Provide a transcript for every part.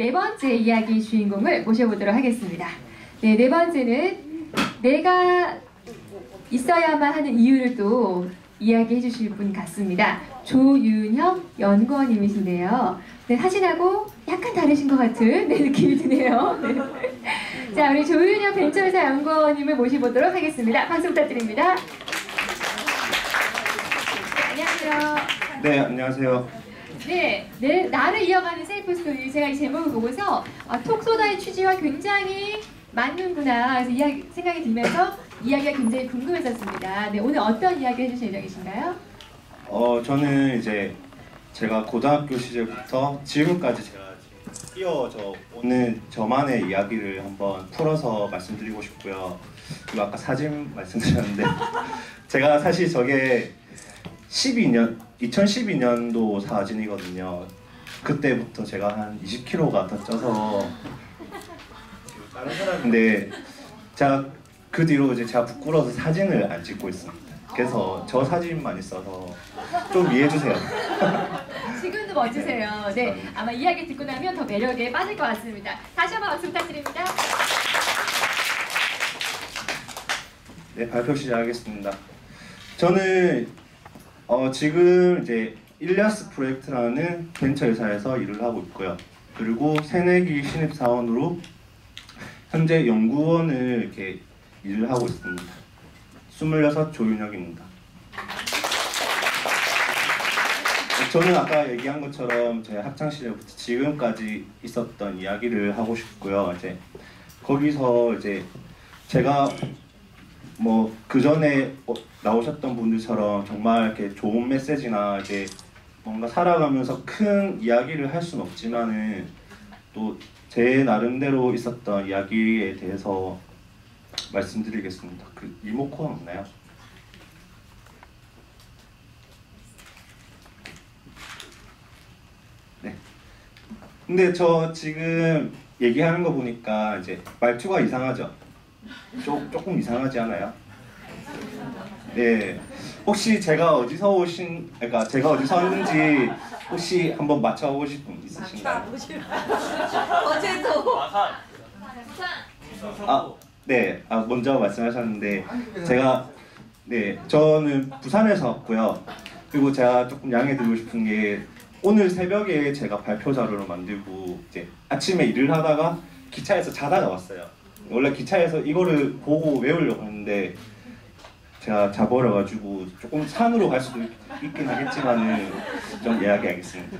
네 번째 이야기 주인공을 모셔보도록 하겠습니다. 네, 네 번째는 내가 있어야만 하는 이유를 또 이야기해 주실 분 같습니다. 조윤혁 연구원님이신데요. 네, 사진하고 약간 다르신 것 같은 느낌이 드네요. 네. 자, 우리 조윤혁 벤처회사 연구원님을 모셔보도록 하겠습니다. 박수 부탁드립니다. 네, 안녕하세요. 네, 안녕하세요. 네, 나를 이어가는 셀프 스토리. 제가 이 제목을 보고서 톡소다의 취지와 굉장히 맞는구나 그래서 생각이 들면서 이야기가 굉장히 궁금했었습니다. 네, 오늘 어떤 이야기 해주실 예정이신가요? 저는 이제 제가 고등학교 시절부터 지금까지 제가 이어져 오는 저만의 이야기를 한번 풀어서 말씀드리고 싶고요. 그리고 아까 사진 말씀드렸는데 제가 사실 저게 2012년도 사진이거든요. 그때부터 제가 한 20kg가 더 쪄서 다른 사람인데 제가 그 뒤로 이제 제가 부끄러워서 사진을 안 찍고 있습니다. 그래서 저 사진만 있어서 좀 이해해주세요. 지금도 멋지세요. 네, 아마 이야기 듣고 나면 더 매력에 빠질 것 같습니다. 다시 한번 박수 부탁드립니다. 네, 발표 시작하겠습니다. 저는 지금 이제 일리아스 프로젝트라는 벤처 회사에서 일을 하고 있고요. 그리고 새내기 신입사원으로 현재 연구원을 이렇게 일을 하고 있습니다. 26 조윤혁입니다. 저는 아까 얘기한 것처럼 제 학창 시절부터 지금까지 있었던 이야기를 하고 싶고요. 이제 거기서 이제 제가 뭐 그 전에 나오셨던 분들처럼 정말 이렇게 좋은 메시지나 이제 뭔가 살아가면서 큰 이야기를 할 수는 없지만은 또 제 나름대로 있었던 이야기에 대해서 말씀드리겠습니다. 그 리모컨 없나요? 네. 근데 저 지금 얘기하는 거 보니까 이제 말투가 이상하죠? 조금 이상하지 않아요? 네. 혹시 제가 어디서 왔는지 혹시 한번 맞춰보실 분 있으신가요? 어제도 네. 먼저 말씀하셨는데 제가 저는 부산에서 왔고요. 그리고 제가 조금 양해드리고 싶은 게 오늘 새벽에 제가 발표 자료를 만들고 이제 아침에 일을 하다가 기차에서 자다가 왔어요. 원래 기차에서 이거를 보고 외우려고 했는데 제가 자버려가지고 조금 산으로 갈 수도 있긴 하겠지만은 좀 이야기하겠습니다.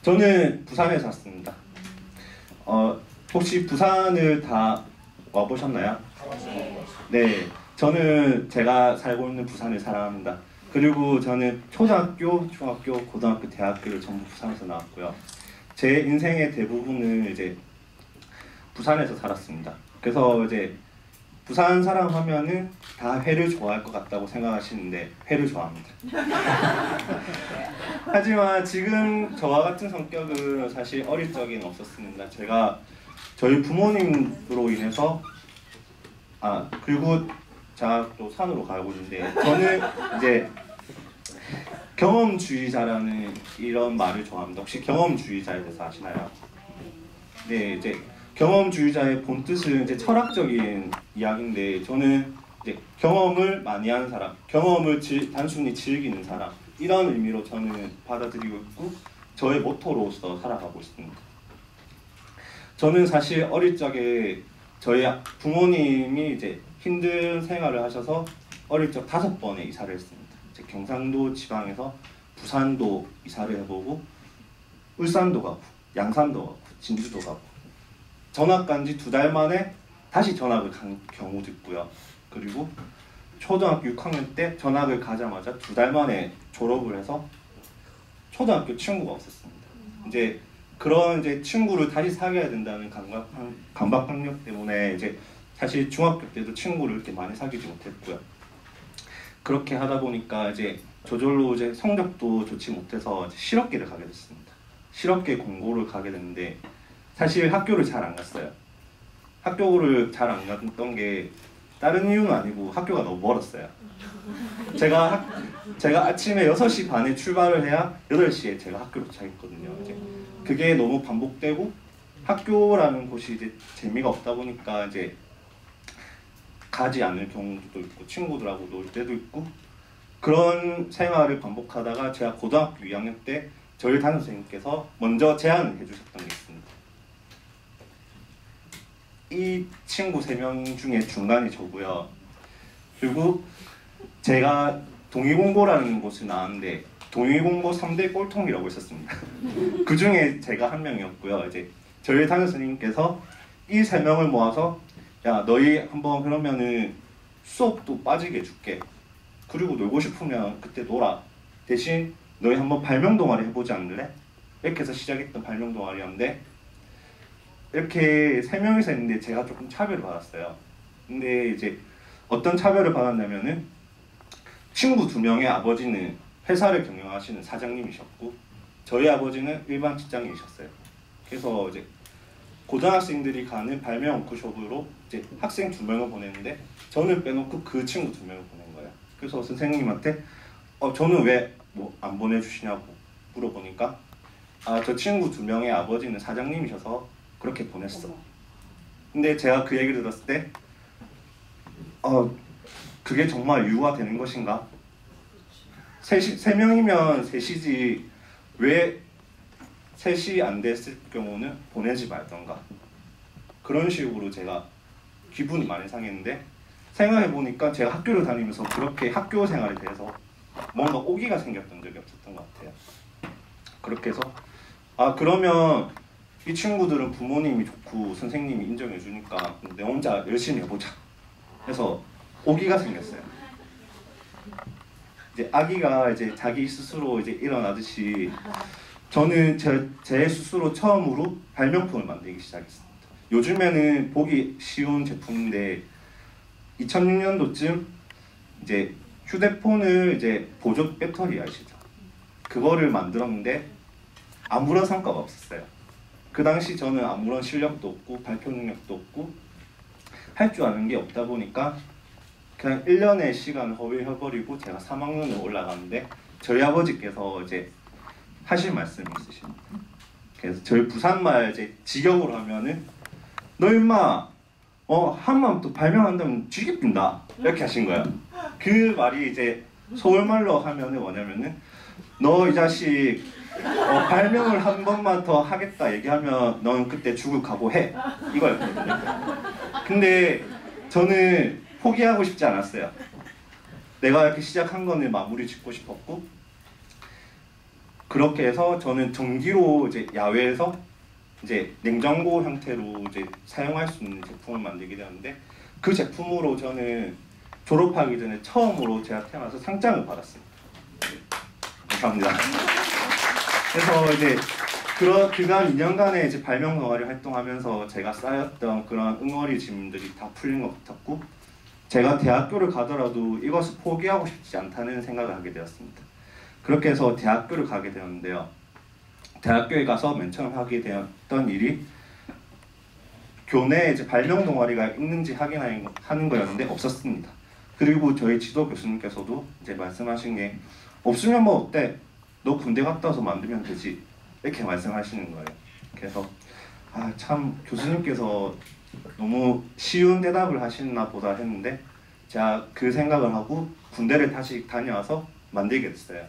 저는 부산에서 왔습니다. 혹시 부산을 다 와보셨나요? 네, 저는 제가 살고 있는 부산을 사랑합니다. 그리고 저는 초등학교, 중학교, 고등학교, 대학교를 전부 부산에서 나왔고요. 제 인생의 대부분을 이제 부산에서 살았습니다. 그래서 이제 부산 사람 하면은 다 회를 좋아할 것 같다고 생각하시는데 회를 좋아합니다. 하지만 지금 저와 같은 성격은 사실 어릴 적에는 없었습니다. 제가 저희 부모님으로 인해서 그리고 제가 또 산으로 가고 있는데 저는 이제 경험주의자라는 이런 말을 좋아합니다. 혹시 경험주의자에 대해서 아시나요? 네, 이제 경험주의자의 본 뜻은 이제 철학적인 이야기인데 저는 이제 경험을 많이 하는 사람, 경험을 단순히 즐기는 사람 이런 의미로 저는 받아들이고 있고 저의 모토로서 살아가고 있습니다. 저는 사실 어릴 적에 저희 부모님이 이제 힘든 생활을 하셔서 어릴 적 5번의 이사를 했습니다. 이제 경상도 지방에서 부산도 이사를 해보고 울산도 가고 양산도 가고 진주도 가고 전학 간 지 2달 만에 다시 전학을 간 경우도 있고요. 그리고 초등학교 6학년 때 전학을 가자마자 2달 만에 졸업을 해서 초등학교 친구가 없었습니다. 이제 그런 이제 친구를 다시 사귀어야 된다는 강박학력 때문에 이제 사실 중학교 때도 친구를 이렇게 많이 사귀지 못했고요. 그렇게 하다 보니까 이제 저절로 이제 성적도 좋지 못해서 이제 실업계를 가게 됐습니다. 실업계 공고를 가게 됐는데 사실 학교를 잘 안 갔어요. 학교를 잘 안 갔던 게 다른 이유는 아니고 학교가 너무 멀었어요. 제가 아침에 6시 반에 출발을 해야 8시에 제가 학교를 도착했거든요. 이제 그게 너무 반복되고 학교라는 곳이 이제 재미가 없다 보니까 이제 가지 않을 경우도 있고 친구들하고 놀 때도 있고 그런 생활을 반복하다가 제가 고등학교 2학년 때 저희 담임선생님께서 먼저 제안을 해주셨던 게 있습니다. 이 친구 3명 중에 중간이 저고요. 그리고 제가 동의공고라는 곳을 나왔는데 동의공고 3대 꼴통이라고 있었습니다. 그 중에 제가 한 명이었고요. 이제 저희 담임선생님께서 이 3명을 모아서 야 너희 한번 그러면은 수업도 빠지게 해줄게. 그리고 놀고 싶으면 그때 놀아. 대신 너희 한번 발명 동아리 해보지 않을래? 이렇게 해서 시작했던 발명 동아리였는데 이렇게 3명이서 했는데 제가 조금 차별을 받았어요. 근데 이제 어떤 차별을 받았냐면은 친구 2명의 아버지는 회사를 경영하시는 사장님이셨고 저희 아버지는 일반 직장인이셨어요. 그래서 이제 고등학생들이 가는 발명 워크숍으로 이제 학생 2명을 보냈는데 저는 빼놓고 그 친구 2명을 보낸 거예요. 그래서 선생님한테 저는 왜 뭐 안 보내주시냐고 물어보니까 저 친구 2명의 아버지는 사장님이셔서 그렇게 보냈어. 근데 제가 그 얘기를 들었을 때 그게 정말 이유가 되는 것인가? 3명이면 셋이지 왜 셋이 안 됐을 경우는 보내지 말던가. 그런 식으로 제가 기분이 많이 상했는데 생각해보니까 제가 학교를 다니면서 그렇게 학교 생활에 대해서 뭔가 오기가 생겼던 적이 없었던 것 같아요. 그렇게 해서 그러면 이 친구들은 부모님이 좋고 선생님이 인정해 주니까 내 혼자 열심히 해보자 해서 오기가 생겼어요. 이제 아기가 이제 자기 스스로 이제 일어나듯이 저는 제 스스로 처음으로 발명품을 만들기 시작했습니다. 요즘에는 보기 쉬운 제품인데 2006년도쯤 이제 휴대폰을 이제 보조 배터리 아시죠? 그거를 만들었는데 아무런 성과가 없었어요. 그 당시 저는 아무런 실력도 없고 발표 능력도 없고 할 줄 아는 게 없다 보니까 그냥 1년의 시간을 허비해버리고 제가 3학년에 올라가는데 저희 아버지께서 이제 하실 말씀이 있으십니다. 그래서 저희 부산말 이제 직역으로 하면은 너 임마 한번 또 발명한다면 쥐겠긴다 이렇게 하신 거예요. 그 말이 이제 서울말로 하면은 뭐냐면은 너 이 자식 발명을 한 번만 더 하겠다 얘기하면 넌 그때 죽을 각오해 이거였거든요. 근데 저는 포기하고 싶지 않았어요. 내가 이렇게 시작한 거는 마무리 짓고 싶었고 그렇게 해서 저는 전기로 이제 야외에서 이제 냉장고 형태로 이제 사용할 수 있는 제품을 만들게 되었는데 그 제품으로 저는 졸업하기 전에 처음으로 제가 태어나서 상장을 받았습니다. 감사합니다. 그래서 이제 그간 2년간의 이제 발명 동아리 활동하면서 제가 쌓였던 그런 응어리 짐들이 다 풀린 것 같았고 제가 대학교를 가더라도 이것을 포기하고 싶지 않다는 생각을 하게 되었습니다. 그렇게 해서 대학교를 가게 되었는데요. 대학교에 가서 맨 처음 하게 되었던 일이 교내에 이제 발명 동아리가 있는지 확인하는 거였는데 없었습니다. 그리고 저희 지도 교수님께서도 이제 말씀하신 게 없으면 뭐 어때? 너 군대 갔다 와서 만들면 되지. 이렇게 말씀하시는 거예요. 그래서 참 교수님께서 너무 쉬운 대답을 하시나 보다 했는데 제가 그 생각을 하고 군대를 다시 다녀와서 만들게 됐어요.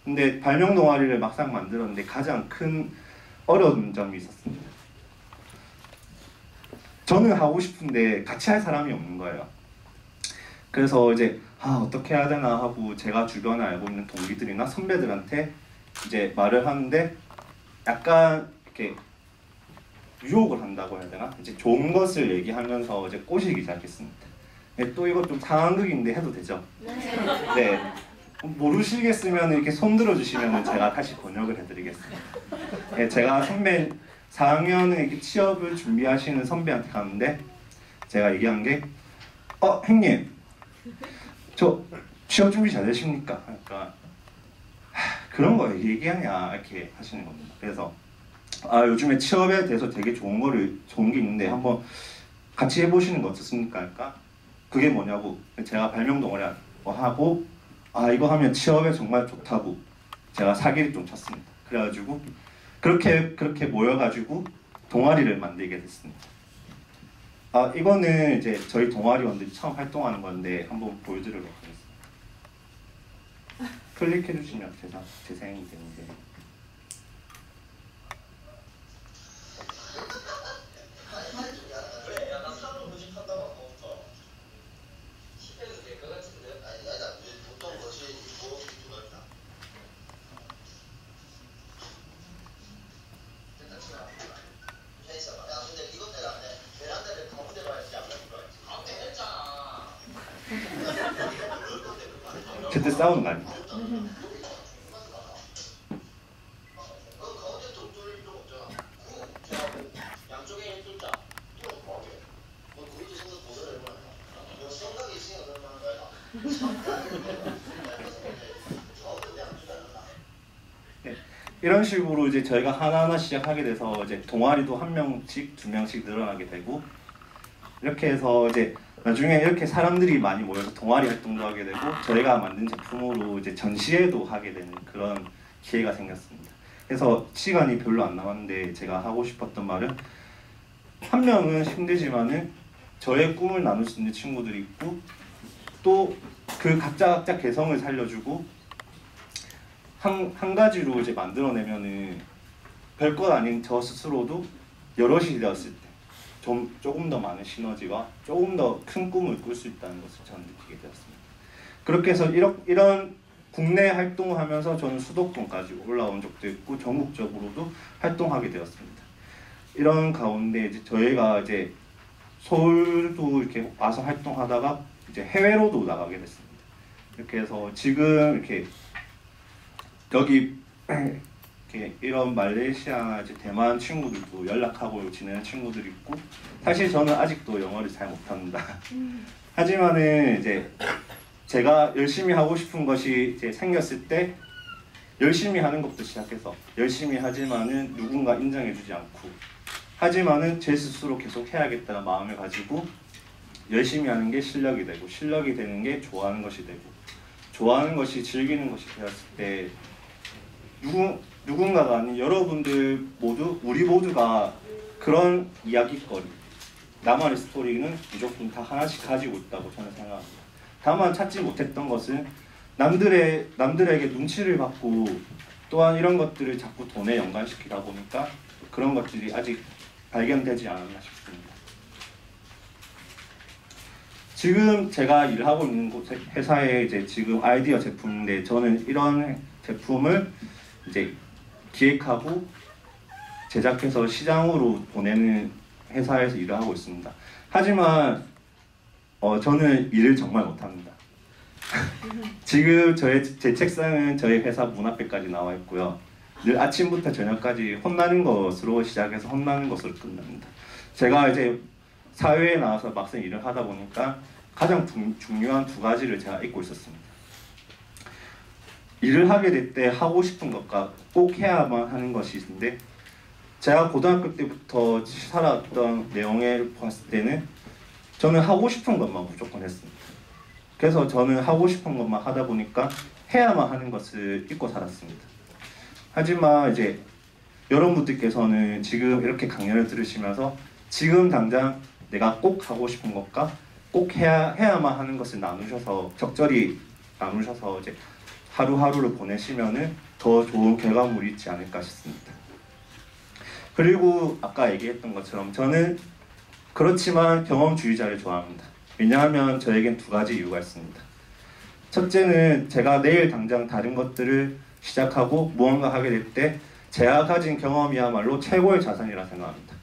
근데 발명 동아리를 막상 만들었는데 가장 큰 어려운 점이 있었습니다. 저는 하고 싶은데 같이 할 사람이 없는 거예요. 그래서 이제 어떻게 해야 되나 하고 제가 주변에 알고 있는 동기들이나 선배들한테 이제 말을 하는데 약간 이렇게 유혹을 한다고 해야 되나? 이제 좋은 것을 얘기하면서 이제 꼬시기 시작했습니다. 또 이거 좀 상황극인데 해도 되죠? 네. 모르시겠으면 이렇게 손 들어주시면 제가 다시 번역을 해드리겠습니다. 네, 제가 선배 4학년에 이렇게 취업을 준비하시는 선배한테 갔는데 제가 얘기한 게 형님 저 취업 준비 잘 되십니까? 그러니까 그런 거 얘기하냐 이렇게 하시는 겁니다. 그래서 요즘에 취업에 대해서 되게 좋은 게 있는데 한번 같이 해보시는 거 어떻습니까? 그러니까 그게 뭐냐고 제가 발명 동아리 하고 이거 하면 취업에 정말 좋다고 제가 사기를 좀 쳤습니다. 그래가지고 그렇게 모여가지고 동아리를 만들게 됐습니다. 이거는 이제 저희 동아리원들이 처음 활동하는 건데 한번 보여드리도록 하겠습니다. 클릭해 주시면 재생이 되는데. 그때 싸우는 거 아닙니다. 네, 이런 식으로 이제 저희가 하나하나 시작하게 돼서 이제 동아리도 한 명씩, 두 명씩 늘어나게 되고 이렇게 해서 이제 나중에 이렇게 사람들이 많이 모여서 동아리 활동도 하게 되고 저희가 만든 제품으로 이제 전시회도 하게 되는 그런 기회가 생겼습니다. 그래서 시간이 별로 안 남았는데 제가 하고 싶었던 말은 한 명은 힘들지만은 저의 꿈을 나눌 수 있는 친구들이 있고 또 그 각자 개성을 살려주고 한 가지로 이제 만들어내면은 별것 아닌 저 스스로도 여럿이 되었을 때 조금 더 많은 시너지와 조금 더 큰 꿈을 꿀 수 있다는 것을 저는 느끼게 되었습니다. 그렇게 해서 이런 국내 활동을 하면서 저는 수도권까지 올라온 적도 있고 전국적으로도 활동하게 되었습니다. 이런 가운데 이제 저희가 이제 서울도 이렇게 와서 활동하다가 이제 해외로도 나가게 됐습니다. 이렇게 해서 지금 이렇게 여기 이렇게 이런 말레이시아나 이제 대만 친구들도 연락하고 지내는 친구들이 있고 사실 저는 아직도 영어를 잘 못합니다. 하지만은 이제 제가 열심히 하고 싶은 것이 이제 생겼을 때 열심히 하는 것부터 시작해서 열심히 하지만은 누군가 인정해주지 않고 하지만은 제 스스로 계속 해야겠다는 마음을 가지고 열심히 하는 게 실력이 되고 실력이 되는 게 좋아하는 것이 되고 좋아하는 것이 즐기는 것이 되었을 때 누군가가 아닌 여러분들 모두 우리 모두가 그런 이야기거리 나만의 스토리는 무조건 다 하나씩 가지고 있다고 저는 생각합니다. 다만 찾지 못했던 것은 남들에게 눈치를 받고 또한 이런 것들을 자꾸 돈에 연관시키다 보니까 그런 것들이 아직 발견되지 않았나 싶습니다. 지금 제가 일하고 있는 회사에 이제 지금 아이디어 제품인데 저는 이런 제품을 이제 기획하고 제작해서 시장으로 보내는 회사에서 일을 하고 있습니다. 하지만 저는 일을 정말 못합니다. 지금 제 책상은 저희 회사 문 앞에까지 나와 있고요. 늘 아침부터 저녁까지 혼나는 것으로 시작해서 혼나는 것으로 끝납니다. 제가 이제 사회에 나와서 막상 일을 하다 보니까 가장 중요한 두 가지를 제가 잊고 있었습니다. 일을 하게 될 때 하고 싶은 것과 꼭 해야만 하는 것이 있는데 제가 고등학교 때부터 살았던 내용을 봤을 때는 저는 하고 싶은 것만 무조건 했습니다. 그래서 저는 하고 싶은 것만 하다 보니까 해야만 하는 것을 잊고 살았습니다. 하지만 이제 여러분들께서는 지금 이렇게 강연을 들으시면서 지금 당장 내가 꼭 하고 싶은 것과 꼭 해야만 하는 것을 나누셔서 적절히 나누셔서 이제 하루하루를 보내시면은 더 좋은 결과물이 있지 않을까 싶습니다. 그리고 아까 얘기했던 것처럼 저는 그렇지만 경험주의자를 좋아합니다. 왜냐하면 저에겐 두 가지 이유가 있습니다. 첫째는 제가 내일 당장 다른 것들을 시작하고 무언가 하게 될 때 제가 가진 경험이야말로 최고의 자산이라 생각합니다.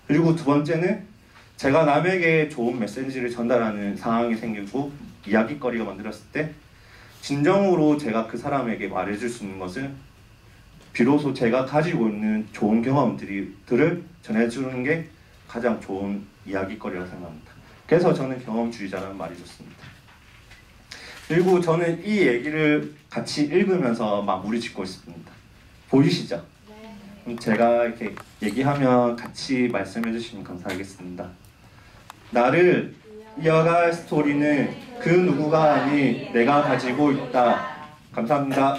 그리고 두 번째는 제가 남에게 좋은 메시지를 전달하는 상황이 생기고 이야기거리가 만들었을 때 진정으로 제가 그 사람에게 말해줄 수 있는 것은 비로소 제가 가지고 있는 좋은 경험들을 전해주는 게 가장 좋은 이야기거리라고 생각합니다. 그래서 저는 경험주의자라는 말이 좋습니다. 그리고 저는 이 얘기를 같이 읽으면서 마무리 짓고 있습니다. 보이시죠? 네. 제가 이렇게 얘기하면 같이 말씀해 주시면 감사하겠습니다. 나를 이어갈 스토리는 그 누구가 아닌 내가 가지고 있다. 감사합니다.